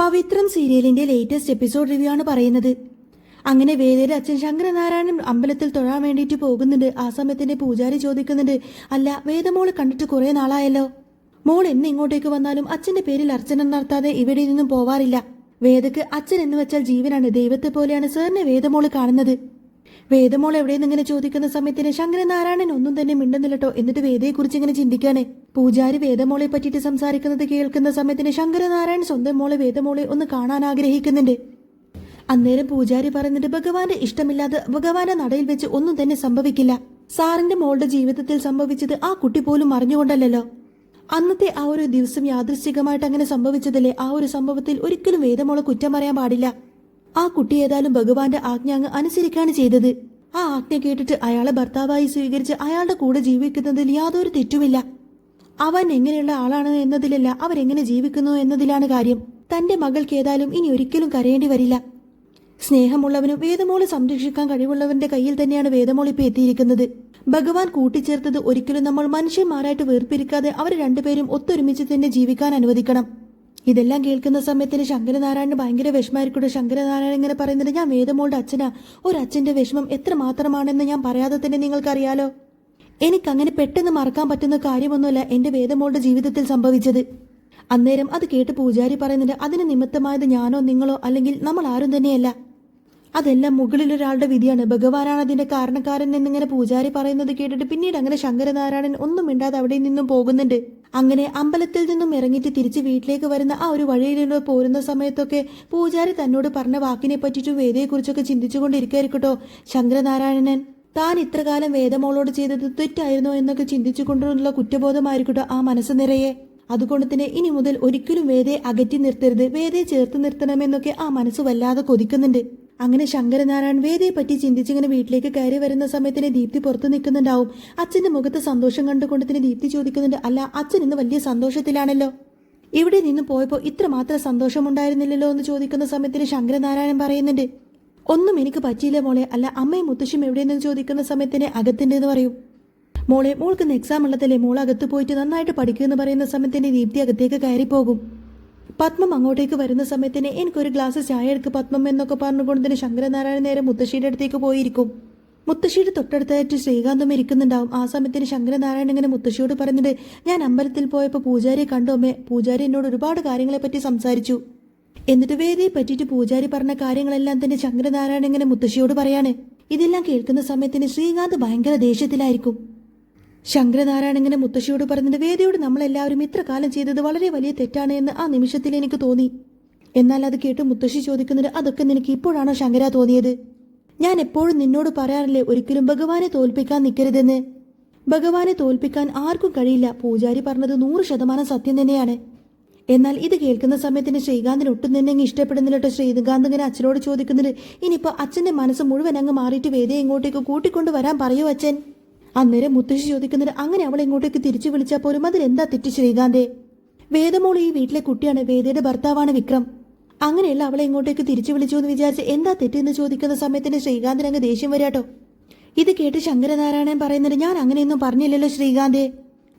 പവിത്രം സീരിയലിന്റെ latest episode review ആണ് പറയുന്നത്. അങ്ങനെ വേദയുടെ അച്ഛൻ ശങ്കരനാരായണൻ അമ്പലത്തിൽ തൊഴാൻ വേണ്ടിയിട്ട് പോകുന്നുണ്ട്. ആ സമയത്തിന്റെ പൂജാരി ചോദിക്കുന്നുണ്ട്, അല്ല വേദമോള് കണ്ടിട്ട് കുറെ നാളായല്ലോ, മോൾ എന്ന് ഇങ്ങോട്ടേക്ക് വന്നാലും അച്ഛന്റെ പേരിൽ അർച്ചന നടത്താതെ ഇവിടെ നിന്നും പോവാറില്ല. വേദക്ക് അച്ഛൻ എന്ന് വെച്ചാൽ ജീവനാണ്, ദൈവത്തെ പോലെയാണ് സാറിനെ വേദമോള് കാണുന്നത്. വേദമോൾ എവിടെയെന്ന് ഇങ്ങനെ ചോദിക്കുന്ന സമയത്തിന് ശങ്കരനാരായണൻ ഒന്നും തന്നെ മിണ്ടുന്നില്ലട്ടോ. എന്നിട്ട് വേദയെക്കുറിച്ച് ഇങ്ങനെ ചിന്തിക്കാണ്. പൂജാരി വേദമോളെ പറ്റിയിട്ട് സംസാരിക്കുന്നത് കേൾക്കുന്ന സമയത്തിന് ശങ്കരനാരായണൻ സ്വന്തം മോളെ വേദമോളെ ഒന്ന് കാണാൻ ആഗ്രഹിക്കുന്നുണ്ട്. അന്നേരം പൂജാരി പറയുന്നുണ്ട്, ഭഗവാന്റെ ഇഷ്ടമില്ലാതെ ഭഗവാന്റെ നടയിൽ വെച്ച് ഒന്നും തന്നെ സംഭവിക്കില്ല. സാറിന്റെ മോളുടെ ജീവിതത്തിൽ സംഭവിച്ചത് ആ കുട്ടി പോലും അറിഞ്ഞുകൊണ്ടല്ലോ. അന്നത്തെ ആ ഒരു ദിവസം യാദൃശ്ചികമായിട്ട് അങ്ങനെ സംഭവിച്ചതല്ലേ. ആ ഒരു സംഭവത്തിൽ ഒരിക്കലും വേദമോളെ കുറ്റം പറയാൻ പാടില്ല. ആ കുട്ടി ഏതായാലും ഭഗവാന്റെ ആജ്ഞ അങ്ങ് അനുസരിക്കാണ് ചെയ്തത്. ആ ആജ്ഞ കേട്ടിട്ട് അയാളെ ഭർത്താവായി സ്വീകരിച്ച് അയാളുടെ കൂടെ ജീവിക്കുന്നതിൽ യാതൊരു തെറ്റുമില്ല. അവൻ എങ്ങനെയുള്ള ആളാണ് എന്നതിലല്ല, അവരെങ്ങനെ ജീവിക്കുന്നു എന്നതിലാണ് കാര്യം. തന്റെ മകൾക്ക് ഏതായാലും ഇനി ഒരിക്കലും കരയേണ്ടി വരില്ല. സ്നേഹമുള്ളവനും വേദമോളെ സംരക്ഷിക്കാൻ കഴിവുള്ളവന്റെ കയ്യിൽ തന്നെയാണ് വേദമോൾ ഇപ്പൊ എത്തിയിരിക്കുന്നത്. ഭഗവാൻ കൂട്ടിച്ചേർത്തത് ഒരിക്കലും നമ്മൾ മനുഷ്യന്മാരായിട്ട് വേർപിരിക്കാതെ അവർ രണ്ടുപേരും ഒത്തൊരുമിച്ച് തന്നെ ജീവിക്കാൻ അനുവദിക്കണം. ഇതെല്ലാം കേൾക്കുന്ന സമയത്തിന് ശങ്കരനാരായണന് ഭയങ്കര വിഷമായിരിക്കട്ടെ. ശങ്കരനാരായണൻ ഇങ്ങനെ പറയുന്നത്, ഞാൻ വേദമോളുടെ അച്ഛനാ, ഒരച്ഛന്റെ വിഷമം എത്ര മാത്രമാണെന്ന് ഞാൻ പറയാതെ തന്നെ നിങ്ങൾക്കറിയാലോ. എനിക്കങ്ങനെ പെട്ടെന്ന് മറക്കാൻ പറ്റുന്ന കാര്യമൊന്നുമല്ല എന്റെ വേദമോളുടെ ജീവിതത്തിൽ സംഭവിച്ചത്. അന്നേരം അത് കേട്ട് പൂജാരി പറയുന്നുണ്ട്, അതിന് നിമിത്തമായത് ഞാനോ നിങ്ങളോ അല്ലെങ്കിൽ നമ്മൾ ആരും തന്നെയല്ല, അതെല്ലാം മുകളിലൊരാളുടെ വിധിയാണ്, ഭഗവാനാണ് അതിന്റെ കാരണക്കാരൻ എന്നിങ്ങനെ പൂജാരി പറയുന്നത് കേട്ടിട്ട് പിന്നീട് അങ്ങനെ ശങ്കരനാരായണൻ ഒന്നും മിണ്ടാതെ അവിടെ നിന്നും പോകുന്നുണ്ട്. അങ്ങനെ അമ്പലത്തിൽ നിന്നും ഇറങ്ങിയിട്ട് തിരിച്ച് വീട്ടിലേക്ക് വരുന്ന ആ ഒരു വഴിയിലൂടെ പോരുന്ന സമയത്തൊക്കെ പൂജാരി തന്നോട് പറഞ്ഞ വാക്കിനെ പറ്റിയിട്ടും വേദയെക്കുറിച്ചൊക്കെ ചിന്തിച്ചുകൊണ്ടിരിക്കുകയായിരിക്കട്ടോ ശങ്കരനാരായണൻ. താൻ ഇത്രകാലം വേദമോളോട് ചെയ്തത് തെറ്റായിരുന്നോ എന്നൊക്കെ ചിന്തിച്ചുകൊണ്ടുള്ള കുറ്റബോധമായിരിക്കട്ടോ ആ മനസ്സ് നിറയെ. അതുകൊണ്ട് തന്നെ ഇനി മുതൽ ഒരിക്കലും വേദയെ അകറ്റി നിർത്തരുത്, വേദയെ ചേർത്ത് നിർത്തണമെന്നൊക്കെ ആ മനസ്സ് വല്ലാതെ കൊതിക്കുന്നുണ്ട്. അങ്ങനെ ശങ്കരനാരായണൻ വേദയെ പറ്റി ചിന്തിച്ചിങ്ങനെ വീട്ടിലേക്ക് കയറി വരുന്ന സമയത്തിന് ദീപ്തി പുറത്തു നിൽക്കുന്നുണ്ടാവും. അച്ഛന്റെ മുഖത്ത് സന്തോഷം കണ്ടുകൊണ്ട് തന്നെ ദീപ്തി ചോദിക്കുന്നുണ്ട്, അല്ല അച്ഛൻ ഇന്ന് വലിയ സന്തോഷത്തിലാണല്ലോ, ഇവിടെ നിന്ന് പോയപ്പോൾ ഇത്രമാത്രം സന്തോഷമുണ്ടായിരുന്നില്ലല്ലോ എന്ന് ചോദിക്കുന്ന സമയത്തിന് ശങ്കരനാരായണൻ പറയുന്നുണ്ട്, ഒന്നും എനിക്ക് പറ്റിയില്ല മോളെ. അല്ല അമ്മയും മുത്തശ്ശിയും എവിടെയെന്ന് ചോദിക്കുന്ന സമയത്തിന് അകത്തുണ്ട് എന്ന് പറയും. മോളെ മോൾക്ക് ഇന്ന് എക്സാം ഉള്ളതല്ലേ, മോൾ അകത്ത് പോയിട്ട് നന്നായിട്ട് പഠിക്കുമെന്ന് പറയുന്ന സമയത്തിന് ദീപ്തി അകത്തേക്ക് കയറിപ്പോകും. പത്മം അങ്ങോട്ടേക്ക് വരുന്ന സമയത്തിന് എനിക്കൊരു ഗ്ലാസ് ചായ എടുക്ക് പത്മം എന്നൊക്കെ പറഞ്ഞുകൊണ്ട് തന്നെ ശങ്കരനാരായണൻ നേരെ മുത്തശ്ശിയുടെ അടുത്തേക്ക് പോയിരിക്കും. മുത്തശ്ശിയുടെ തൊട്ടടുത്തായിട്ട് ശ്രീകാന്തം ഇരിക്കുന്നുണ്ടാവും. ആ സമയത്തിന് ശങ്കരനാരായണൻ ഇങ്ങനെ മുത്തശ്ശിയോട് പറയുന്നുണ്ട്, ഞാൻ അമ്പലത്തിൽ പോയപ്പോൾ പൂജാരിയെ കണ്ടു അമ്മേ, പൂജാരി എന്നോട് ഒരുപാട് കാര്യങ്ങളെ പറ്റി സംസാരിച്ചു. എന്നിട്ട് വേദിയെ പറ്റിയിട്ട് പൂജാരി പറഞ്ഞ കാര്യങ്ങളെല്ലാം തന്നെ ശങ്കരനാരായണൻ ഇങ്ങനെ മുത്തശ്ശിയോട് പറയാണ്. ഇതെല്ലാം കേൾക്കുന്ന സമയത്തിന് ശ്രീകാന്ത് ഭയങ്കര ദേഷ്യത്തിലായിരിക്കും. ശങ്കരനാരായണൻ ഇങ്ങനെ മുത്തശ്ശിയോട് പറഞ്ഞിട്ട്, വേദിയോട് നമ്മളെല്ലാവരും ഇത്ര കാലം ചെയ്തത് വളരെ വലിയ തെറ്റാണ് എന്ന് ആ നിമിഷത്തിൽ എനിക്ക് തോന്നി. എന്നാൽ അത് കേട്ട് മുത്തശ്ശി ചോദിക്കുന്നത്, അതൊക്കെ നിനക്ക് ഇപ്പോഴാണോ ശങ്കര തോന്നിയത്? ഞാൻ എപ്പോഴും നിന്നോട് പറയാറില്ലേ ഒരിക്കലും ഭഗവാനെ തോൽപ്പിക്കാൻ നിൽക്കരുതെന്ന്. ഭഗവാനെ തോൽപ്പിക്കാൻ ആർക്കും കഴിയില്ല. പൂജാരി പറഞ്ഞത് 100% സത്യം തന്നെയാണ്. എന്നാൽ ഇത് കേൾക്കുന്ന സമയത്തിന് ശ്രീകാന്തിന് ഒട്ടും തന്നെ അങ്ങ് ഇഷ്ടപ്പെടുന്നില്ലട്ടോ. ശ്രീകാന്ത് ഇങ്ങനെ അച്ഛനോട് ചോദിക്കുന്നുണ്ട്, ഇനിയിപ്പോൾ അച്ഛന്റെ മനസ്സ് മുഴുവൻ അങ്ങ് മാറിയിട്ട് വേദയെ ഇങ്ങോട്ടേക്ക് കൂട്ടിക്കൊണ്ട് വരാൻ പറയൂ അച്ഛൻ. അന്നേരം മുത്തശ്ശി ചോദിക്കുന്നത്, അങ്ങനെ അവളെ ഇങ്ങോട്ടേക്ക് തിരിച്ചു വിളിച്ചാൽ പോലും അതിലെന്താ തെറ്റ് ശ്രീകാന്തേ? വേദമോൾ ഈ വീട്ടിലെ കുട്ടിയാണ്, വേദയുടെ ഭർത്താവാണ് വിക്രം. അങ്ങനെയല്ല അവളെ ഇങ്ങോട്ടേക്ക് തിരിച്ചു വിളിച്ചു എന്ന് വിചാരിച്ച് എന്താ തെറ്റെന്ന് ചോദിക്കുന്ന സമയത്തിന് ശ്രീകാന്തിന് അങ്ങ് ദേഷ്യം വരാട്ടോ. ഇത് കേട്ട് ശങ്കരനാരായണൻ പറയുന്നത്, ഞാൻ അങ്ങനെയൊന്നും പറഞ്ഞില്ലല്ലോ ശ്രീകാന്തേ,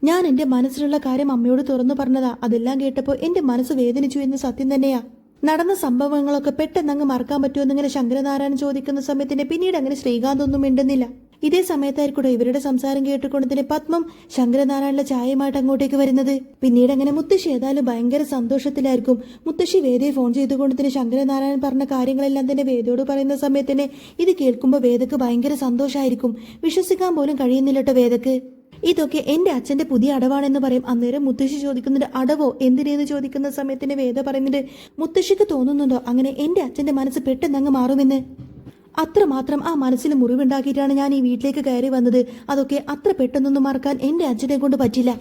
ഞാൻ എന്റെ മനസ്സിലുള്ള കാര്യം അമ്മയോട് തുറന്നു പറഞ്ഞതാ. അതെല്ലാം കേട്ടപ്പോൾ എന്റെ മനസ്സ് വേദനിച്ചു എന്ന് സത്യം തന്നെയാ. നടന്ന സംഭവങ്ങളൊക്കെ പെട്ടെന്ന് അങ്ങ് മറക്കാൻ പറ്റുമെന്നിങ്ങനെ ശങ്കരനാരായണൻ ചോദിക്കുന്ന സമയത്തിന് പിന്നീട് അങ്ങനെ ശ്രീകാന്ത് ഒന്നും മിണ്ടുന്നില്ല. ഇതേ സമയത്തായിരിക്കൂടെ ഇവരുടെ സംസാരം കേട്ടുകൊണ്ട് തന്നെ പത്മം ശങ്കരനാരായണന്റെ ചായയുമായിട്ട് അങ്ങോട്ടേക്ക് വരുന്നത്. പിന്നീട് അങ്ങനെ മുത്തശ്ശി ഏതായാലും ഭയങ്കര സന്തോഷത്തിലായിരിക്കും. മുത്തശ്ശി വേദയെ ഫോൺ ചെയ്തുകൊണ്ട് തന്നെ ശങ്കരനാരായണൻ പറഞ്ഞ കാര്യങ്ങളെല്ലാം തന്നെ വേദയോട് പറയുന്ന സമയത്തിന് ഇത് കേൾക്കുമ്പോൾ വേദക്ക് ഭയങ്കര സന്തോഷമായിരിക്കും. വിശ്വസിക്കാൻ പോലും കഴിയുന്നില്ലട്ടോ വേദക്ക്. ഇതൊക്കെ എന്റെ അച്ഛന്റെ പുതിയ അടവാണെന്ന് പറയും. അന്നേരം മുത്തശ്ശി ചോദിക്കുന്നുണ്ട്, അടവോ എന്തിനേന്ന് ചോദിക്കുന്ന സമയത്തിന് വേദ പറയുന്നുണ്ട്, മുത്തശ്ശിക്ക് തോന്നുന്നുണ്ടോ അങ്ങനെ എന്റെ അച്ഛന്റെ മനസ്സ് പെട്ടെന്ന് അങ്ങ് മാറുമെന്ന്? അത്രമാത്രം ആ മനസ്സിൽ മുറിവുണ്ടാക്കിയിട്ടാണ് ഞാൻ ഈ വീട്ടിലേക്ക് കയറി വന്നത്. അതൊക്കെ അത്ര പെട്ടെന്നൊന്നും മറക്കാൻ എന്റെ അച്ഛനെ കൊണ്ട് പറ്റില്ല.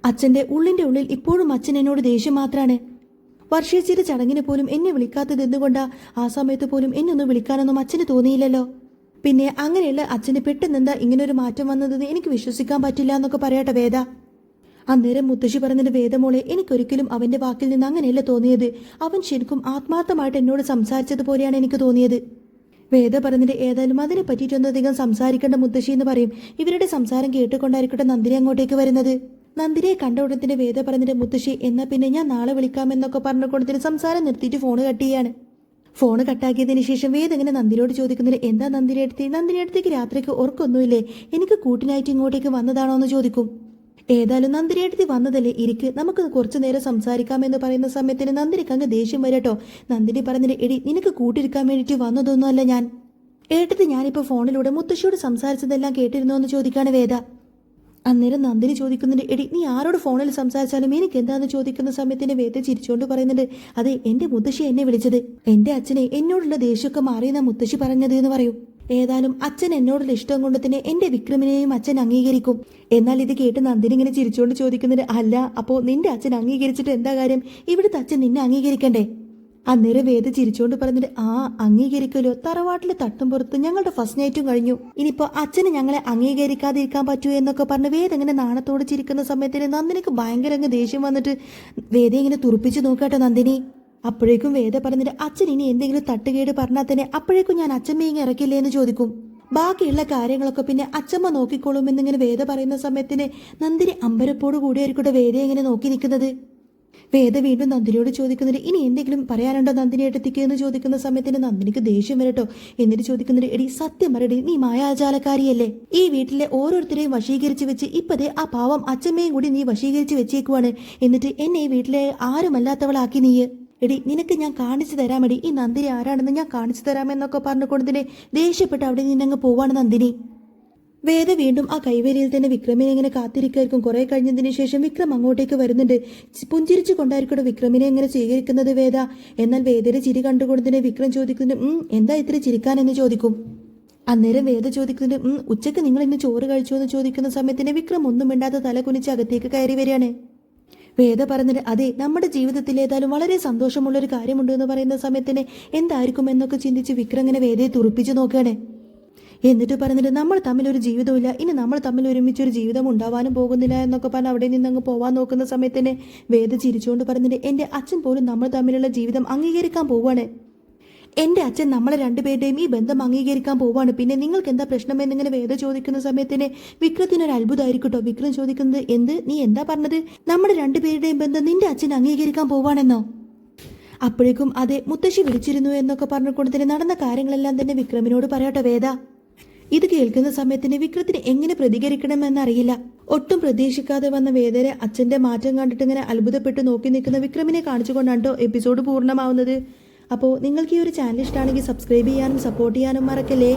അച്ഛന്റെ ഉള്ളിന്റെ ഉള്ളിൽ ഇപ്പോഴും അച്ഛൻ എന്നോട് ദേഷ്യം മാത്രമാണ്. വർഷേച്ചിയുടെ ചടങ്ങിന് പോലും എന്നെ വിളിക്കാത്തത് എന്തുകൊണ്ടാ? ആ സമയത്ത് പോലും എന്നൊന്നും വിളിക്കാനൊന്നും അച്ഛന് തോന്നിയില്ലല്ലോ. പിന്നെ അങ്ങനെയുള്ള അച്ഛന് പെട്ടെന്നെന്താ ഇങ്ങനൊരു മാറ്റം വന്നതെന്ന് എനിക്ക് വിശ്വസിക്കാൻ പറ്റില്ല എന്നൊക്കെ പറയട്ടെ വേദ. അന്നേരം മുത്തശ്ശി പറഞ്ഞിട്ട്, വേദമോളെ എനിക്കൊരിക്കലും അവന്റെ വാക്കിൽ നിന്ന് അങ്ങനെയല്ല തോന്നിയത്. അവൻ ശരിക്കും ആത്മാർത്ഥമായിട്ട് എന്നോട് സംസാരിച്ചതുപോലെയാണ് എനിക്ക് തോന്നിയത്. വേദ പറഞ്ഞിട്ട്, ഏതായാലും അതിനെ പറ്റിയിട്ടൊന്നും അധികം സംസാരിക്കേണ്ട മുത്തശ്ശി എന്ന് പറയും. ഇവരുടെ സംസാരം കേട്ടുകൊണ്ടായിരിക്കട്ടെ നന്ദിനി അങ്ങോട്ടേക്ക് വരുന്നത്. നന്ദിനിയെ കണ്ട ഉടനെ വേദ പറഞ്ഞിട്ട് മുത്തശ്ശി എന്നാ പിന്നെ ഞാൻ നാളെ വിളിക്കാമെന്നൊക്കെ പറഞ്ഞുകൊണ്ടതിന് സംസാരം നിർത്തിയിട്ട് ഫോണ് കട്ട് ചെയ്യാണ്. ഫോണ് കട്ടാക്കിയതിന് ശേഷം വേദ ഇങ്ങനെ നന്ദിനിയോട് ചോദിക്കുന്നത് എന്താ നന്ദിനിയടുത്തേക്ക് രാത്രിക്ക് ഉറക്കൊന്നുമില്ലേ, എനിക്ക് കൂട്ടിനായിട്ട് ഇങ്ങോട്ടേക്ക് വന്നതാണോ എന്ന് ചോദിക്കും. ഏതായാലും നന്ദിനിയടുത്ത് വന്നതല്ലേ, ഇരിക്ക്, നമുക്ക് കുറച്ചു നേരം സംസാരിക്കാമെന്ന് പറയുന്ന സമയത്തിന് നന്ദിനിക്ക് അങ്ങ് ദേഷ്യം വരട്ടോ. നന്ദിനി പറഞ്ഞിട്ട് എടി നിനക്ക് കൂട്ടിരിക്കാൻ വേണ്ടിയിട്ട് വന്നതൊന്നുമല്ല ഞാൻ. ഏട്ടത്തി ഞാനിപ്പോൾ ഫോണിലൂടെ മുത്തശ്ശിയോട് സംസാരിച്ചതെല്ലാം കേട്ടിരുന്നോ എന്ന് ചോദിക്കാണ് വേദ. അന്നേരം നന്ദിനി ചോദിക്കുന്നുണ്ട് എടി നീ ആരോട് ഫോണിൽ സംസാരിച്ചാലും എനിക്ക് എന്താന്ന് ചോദിക്കുന്ന സമയത്തിന് വേദ ചിരിച്ചുകൊണ്ട് പറയുന്നുണ്ട് അതെ എന്റെ മുത്തശ്ശി എന്നെ വിളിച്ചത്, എന്റെ അച്ഛനെ എന്നോടുള്ള ദേഷ്യമൊക്കെ മാറിയെന്ന മുത്തശ്ശി പറഞ്ഞത് എന്ന് പറയും. ഏതായാലും അച്ഛൻ എന്നോടുള്ള ഇഷ്ടം കൊണ്ട് തന്നെ എന്റെ വിക്രമിനെയും അച്ഛൻ അംഗീകരിക്കും. എന്നാൽ ഇത് കേട്ട് നന്ദിനി ഇങ്ങനെ ചിരിച്ചുകൊണ്ട് ചോദിക്കുന്നുണ്ട് അല്ല അപ്പോൾ നിന്റെ അച്ഛൻ അംഗീകരിച്ചിട്ട് എന്താ കാര്യം, ഇവിടുത്തെ അച്ഛൻ നിന്നെ അംഗീകരിക്കണ്ടേ? അന്നേരം വേദ ചിരിച്ചുകൊണ്ട് പറഞ്ഞിട്ട് അംഗീകരിക്കലോ, തറവാട്ടിലെ തട്ടും പുറത്ത് ഞങ്ങളുടെ ഫസ്റ്റ് നൈറ്റും കഴിഞ്ഞു, ഇനിയിപ്പോ അച്ഛന് ഞങ്ങളെ അംഗീകരിക്കാതിരിക്കാൻ പറ്റൂ എന്നൊക്കെ പറഞ്ഞ് വേദ ഇങ്ങനെ നാണത്തോട് ചിരിക്കുന്ന സമയത്തിന് നന്ദിനിക്ക് ഭയങ്കര അങ്ങ് ദേഷ്യം വന്നിട്ട് വേദ ഇങ്ങനെ തുറപ്പിച്ച് നോക്കാട്ടോ നന്ദിനി. അപ്പോഴേക്കും വേദ പറഞ്ഞിട്ട് അച്ഛൻ ഇനി എന്തെങ്കിലും തട്ടുകേട് പറഞ്ഞാൽ തന്നെ അപ്പോഴേക്കും ഞാൻ അച്ഛമ്മ ഇങ്ങനെ ഇറക്കില്ലേ എന്ന് ചോദിക്കും. ബാക്കിയുള്ള കാര്യങ്ങളൊക്കെ പിന്നെ അച്ഛമ്മ നോക്കിക്കോളും എന്നിങ്ങനെ വേദ പറയുന്ന സമയത്തിന് നന്ദിനി അമ്പരപ്പോട് കൂടിയായിരിക്കട്ടെ വേദ ഇങ്ങനെ നോക്കി നിൽക്കുന്നത്. വേദ വീണ്ടും നന്ദിനിയോട് ചോദിക്കുന്നത് ഇനി എന്തെങ്കിലും പറയാനുണ്ടോ നന്ദിനി ഏട്ടത്തിക്ക് എന്ന് ചോദിക്കുന്ന സമയത്തിന് നന്ദിനിക്ക് ദേഷ്യം വരട്ടോ. എന്നിട്ട് ചോദിക്കുന്നത് എടി സത്യം പറയടി നീ മായാജാലക്കാരിയല്ലേ, ഈ വീട്ടിലെ ഓരോരുത്തരെയും വശീകരിച്ച് വെച്ച് ഇപ്പതേ ആ പാവം അച്ഛമ്മയും കൂടി നീ വശീകരിച്ച് വെച്ചേക്കുവാണ്, എന്നിട്ട് എന്നെ ഈ വീട്ടിലെ ആരുമല്ലാത്തവളാക്കി നീ. എടി നിനക്ക് ഞാൻ കാണിച്ചു തരാമടി ഈ നന്ദിനി ആരാണെന്ന് ഞാൻ കാണിച്ചു തരാമെന്നൊക്കെ പറഞ്ഞുകൊണ്ടതിനെ ദേഷ്യപ്പെട്ട് അവിടെ നിന്നങ്ങ് പോവാണ് നന്ദിനി. വേദ വീണ്ടും ആ കൈവേലിയിൽ തന്നെ വിക്രമിനെ ഇങ്ങനെ കാത്തിരിക്കായിരിക്കും. കുറെ കഴിഞ്ഞതിന് ശേഷം വിക്രം അങ്ങോട്ടേക്ക് വരുന്നുണ്ട്. പുഞ്ചിരിച്ചു കൊണ്ടായിരിക്കും വിക്രമിനെ ഇങ്ങനെ സ്വീകരിക്കുന്നത് വേദ. എന്നാൽ വേദയുടെ ചിരി കണ്ടുകൊണ്ടതിനെ വിക്രം ചോദിക്കുന്നുണ്ട് എന്താ ഇത്ര ചിരിക്കാനെന്ന് ചോദിക്കും. അന്നേരം വേദ ചോദിക്കുന്നുണ്ട് ഉച്ചക്ക് നിങ്ങൾ ഇന്ന് ചോറ് കഴിച്ചു എന്ന് ചോദിക്കുന്ന സമയത്തിന് വിക്രം ഒന്നും മിണ്ടാതെ തല കുനിച്ച് അകത്തേക്ക് കയറി വരികയാണ്. വേദ പറഞ്ഞിട്ട് അതെ നമ്മുടെ ജീവിതത്തിൽ ഏതായാലും വളരെ സന്തോഷമുള്ളൊരു കാര്യമുണ്ട് എന്ന് പറയുന്ന സമയത്തിന് എന്തായിരിക്കും എന്നൊക്കെ ചിന്തിച്ച് വിക്രം ഇങ്ങനെ വേദയെ തുറപ്പിച്ചു നോക്കുകയാണ്. എന്നിട്ട് പറഞ്ഞിട്ട് നമ്മൾ തമ്മിലൊരു ജീവിതമില്ല, ഇനി നമ്മൾ തമ്മിൽ ഒരുമിച്ചൊരു ജീവിതം ഉണ്ടാവാനും പോകുന്നില്ല എന്നൊക്കെ പറഞ്ഞ് അവിടെ നിന്നങ്ങ് പോവാൻ നോക്കുന്ന സമയത്തിന് വേദ ചിരിച്ചുകൊണ്ട് പറഞ്ഞിട്ട് എൻ്റെ അച്ഛൻ പോലും നമ്മൾ തമ്മിലുള്ള ജീവിതം അംഗീകരിക്കാൻ പോവാണ്, എൻ്റെ അച്ഛൻ നമ്മളെ രണ്ടുപേരുടെയും ഈ ബന്ധം അംഗീകരിക്കാൻ പോവാണ്, പിന്നെ നിങ്ങൾക്ക് എന്താ പ്രശ്നമെന്നിങ്ങനെ വേദ ചോദിക്കുന്ന സമയത്തിന് വിക്രത്തിനൊരു അത്ഭുതമായിരിക്കട്ടോ. വിക്രം ചോദിക്കുന്നത് എന്ത്, നീ എന്താ പറഞ്ഞത്, നമ്മുടെ രണ്ടുപേരുടെയും ബന്ധം നിന്റെ അച്ഛൻ അംഗീകരിക്കാൻ പോവാണെന്നോ? അപ്പോഴേക്കും അതെ മുത്തശ്ശി വിളിച്ചിരുന്നു എന്നൊക്കെ പറഞ്ഞുകൊണ്ട് തന്നെ നടന്ന കാര്യങ്ങളെല്ലാം തന്നെ വിക്രമിനോട് പറയാട്ടോ വേദ. ഇത് കേൾക്കുന്ന സമയത്തിന് വിക്രത്തിന് എങ്ങനെ പ്രതികരിക്കണമെന്നറിയില്ല. ഒട്ടും പ്രതീക്ഷിക്കാതെ വന്ന വേദയുടെ അച്ഛന്റെ മാറ്റം കണ്ടിട്ട് ഇങ്ങനെ അത്ഭുതപ്പെട്ട് നോക്കി നിൽക്കുന്ന വിക്രമിനെ കാണിച്ചുകൊണ്ടാണ് എപ്പിസോഡ് പൂർണ്ണമാവുന്നത്. അപ്പോൾ നിങ്ങൾക്ക് ഈ ഒരു ചാനൽ ഇഷ്ടമാണെങ്കിൽ സബ്സ്ക്രൈബ് ചെയ്യാനും സപ്പോർട്ട് ചെയ്യാനും മറക്കല്ലേ.